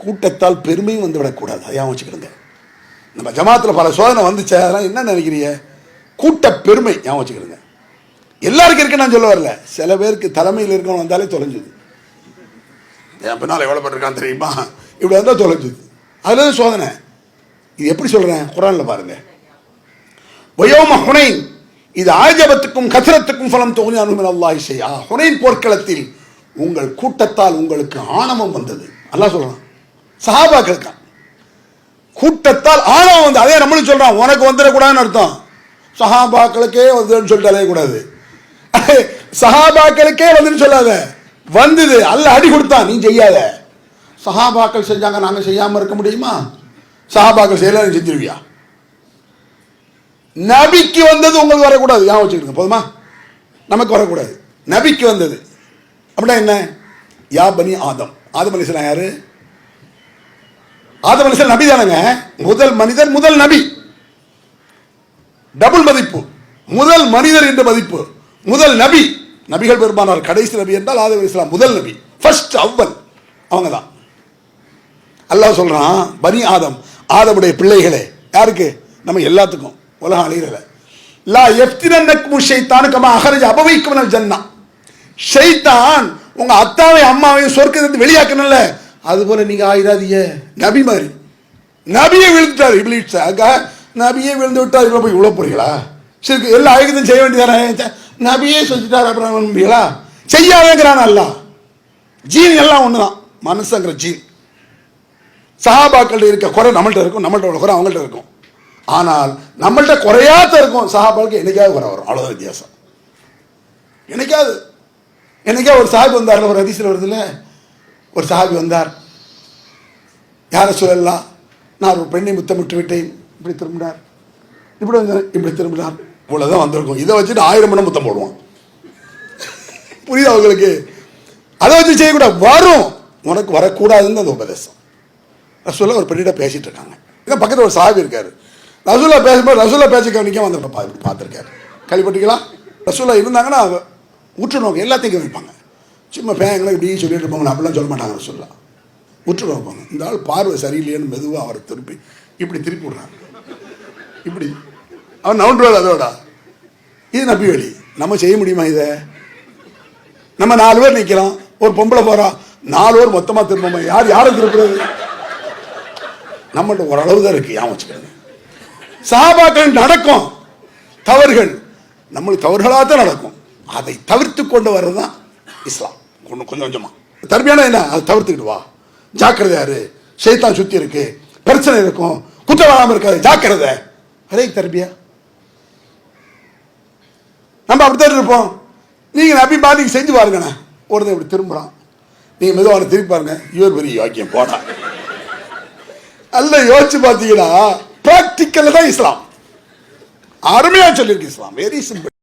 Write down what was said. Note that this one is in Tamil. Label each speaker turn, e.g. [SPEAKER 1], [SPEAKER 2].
[SPEAKER 1] கூட்டத்தால் பெருமையும் வந்து விடக்கூடாது. அதையும் வச்சுக்கிடுங்க. நம்ம ஜமாத்தில் பல சோதனை வந்துச்சு. அதெல்லாம் என்ன நினைக்கிறீங்க? கூட்ட பெருமை ஞாபகம் வச்சுக்கிடுங்க. எல்லாருக்கும் இருக்கு நான் சொல்ல வரல. சில பேருக்கு தலைமையில் இருக்கவங்க வந்தாலே தொலைஞ்சுது. என் பின்னால் எவ்வளோ பண்ணிருக்கான்னு தெரியுமா? இப்படி வந்தால் தொலைஞ்சுது. அதுல சோதனை. இது எப்படி சொல்றேன்? குர்ஆன்ல பாருங்க. வயோம ஹுனைன் இது ஆஜபத்துக்கும் கத்ரத்துக்கும் ஃபலம் துக்னி அன்ஹும் மின் அல்லாஹி ஷைஆ. ஹுனைன் போர்க்களத்தில் உங்கள் கூட்டத்தால் உங்களுக்கு ஆணவம் வந்தது. அல்லாஹ் சொல்றான் சஹாபாக்களுக்கு கூட்டத்தால் ஆணவம் வந்து. அதே நம்மளும் சொல்றான் உனக்கு வந்துடக்கூடாதுன்னு அர்த்தம். சஹாபாக்களுக்கே வந்துன்னு சொல்லிட்டு அலையக்கூடாது. சஹாபாக்களுக்கே வந்துன்னு சொல்லாத, வந்தது. அல்லாஹ் அடி கொடுத்தான், நீ செய்யாத. சஹாபாக்கள் செஞ்சாங்க, நாங்க செய்யாம இருக்க முடியுமா? சஹாபாக்கள் செய்யல, நீ செஞ்சிருவியா? நபிக்கு வந்தது உங்களுக்கு வரக்கூடாது. ஞாபகம் வச்சுக்கிடுங்க போதுமா? நமக்கு வரக்கூடாது. நபிக்கு வந்தது அப்படின்னா என்ன? யா பனி ஆதம். ஆதம் அலைஹிஸ்ஸலாம் யாரு? ஆதம் அலைஹிஸ்ஸலாம் நபி தானங்க. முதல் மனிதர், முதல் நபி. டபுள் மதிப்பு. முதல் மனிதர் என்ற மதிப்பு. முதல் நபி. நபிகள் பெருமானார் கடைசி நபி என்றால் ஆதம் அலைஹிஸ்ஸலாம் முதல் நபி. ஃபர்ஸ்ட் அவ்வல் அவங்க தான். அல்லாஹ் சொல்றான் பனி ஆதம், ஆதமுடைய பிள்ளைகளே. யாருக்கு? நம்ம எல்லாத்துக்கும். உலகம் அழியல. லா யஃப்தினன்னக்கும் ஷைத்தானு கமா அஹ்ரஜ அபவைக்கும் மினல் ஜன்னா. ஷைத்தான் உங்க அத்தாவை அம்மாவையும் சொர்க்கத்திலிருந்து வெளியாக்கணும்ல, அது போல நீங்க ஆயிராதீங்க. நபி மாதிரி. நபியை விழுந்துட்டார் இப்லீஸ். நபியே விழுந்து விட்டார். இவ்வளோ போய் இவ்வளோ போறீங்களா? சரி, எல்லா ஆயுதத்தையும் செய்ய வேண்டியதானே? நபியே செஞ்சுட்டார், அப்புறம் நம்புவீங்களா? செய்யாதேங்கிறான் அல்லாஹ். ஜீன் எல்லாம் ஒண்ணுதான், மனுஷங்கிற ஜீன். சஹாபாக்கள் இருக்க குறை நம்மள்ட்ட இருக்கும், நம்மள்ட்ட உள்ள குறை அவங்கள்ட்ட இருக்கும். ஆனால் நம்மள்ட்ட குறையாத இருக்கும். சஹாபாக்களுக்கு என்னைக்காவது குறை வரும், அவ்வளவுதான் வித்தியாசம். என்னைக்கா ஒரு சஹாபி வந்தார், ஒரு ஹதீஸ்ல வருதுல்ல, ஒரு சஹாபி வந்தார். யார சொல்லலாம், நான் ஒரு பெண்ணை முத்தமிட்டு விட்டேன். இப்படி திரும்பினார், இப்படி வந்தார், இப்படி திரும்பினார். இவ்வளவுதான் வந்திருக்கும். இதை வச்சுட்டு 1000 மணி முத்தம் போடுவான். புரியுதா அவங்களுக்கு? அதை வச்சு செய்யக்கூடாது. வரும், உனக்கு வரக்கூடாதுன்னு அந்த உபதேசம். ரசூலா ஒரு பெண்ணிட்ட பேசிட்டு இருக்காங்க. இதான் பக்கத்தில் ஒரு சஹாபி இருக்காரு. ரசூலா பேசும்போது ரசூலா பேச கவனிக்காம வந்து பார்த்துருக்காரு. கேள்விப்பட்டீங்களா? ரசூலா இருந்தாங்கன்னா உற்று நோக்கம் எல்லாத்தையும் கவனிப்பாங்க. சும்மா பேங்களை இப்படி சொல்லிட்டு இருப்பாங்க, அப்படிலாம் சொல்ல மாட்டாங்க. ரசூலா உற்று நோப்பாங்க. இந்த ஆள் பார்வை சரியில்லைன்னு மெதுவாக அவரை திருப்பி இப்படி திருப்பி விடுறாங்க. இப்படி அவன் நவுண்டுவார். அதோட இது நபி வழி. நம்ம செய்ய முடியுமா இதை? நம்ம 4 பேர் நிற்கிறோம், ஒரு பொம்பளை போறா, 4 பேர் மொத்தமாக திரும்ப யாரை திருப்புறது? நம்மள்ட்ட ஓரளவு தான் இருக்கு. ஞாபகம் வச்சுக்கிறது. சஹாபாக்கள் நடக்கும் தவறுகள், நம்மளுக்கு தவறுகளாக தான் நடக்கும். அதை தவிர்த்து கொண்டு வர்றதுதான் இஸ்லாம். கொஞ்சம் கொஞ்சமா தர்பியானா என்ன? அதை தவிர்த்துக்கிட்டு வா, ஜாக்கிரதையாரு. ஷைத்தான் சுத்தி இருக்கு, பிரச்சனை இருக்கும், குற்றம் வராமல் இருக்காது, ஜாக்கிரதை. அதே தர்பியா. நம்ம அப்படித்தான் இருப்போம். நீங்க நபி பாதிக்கு செஞ்சு பாருங்கண்ணே. ஒருத்தன் இப்படி திரும்புறான், நீங்க மெதுவான திருப்பி பாருங்க, இவர் பெரிய யோக்கியம் போடா. அல்ல யோசிச்சு பார்த்தீங்கன்னா பிராக்டிக்கல் தான் இஸ்லாம். அருமையா சொல்லியிருக்கு இஸ்லாம். Very simple.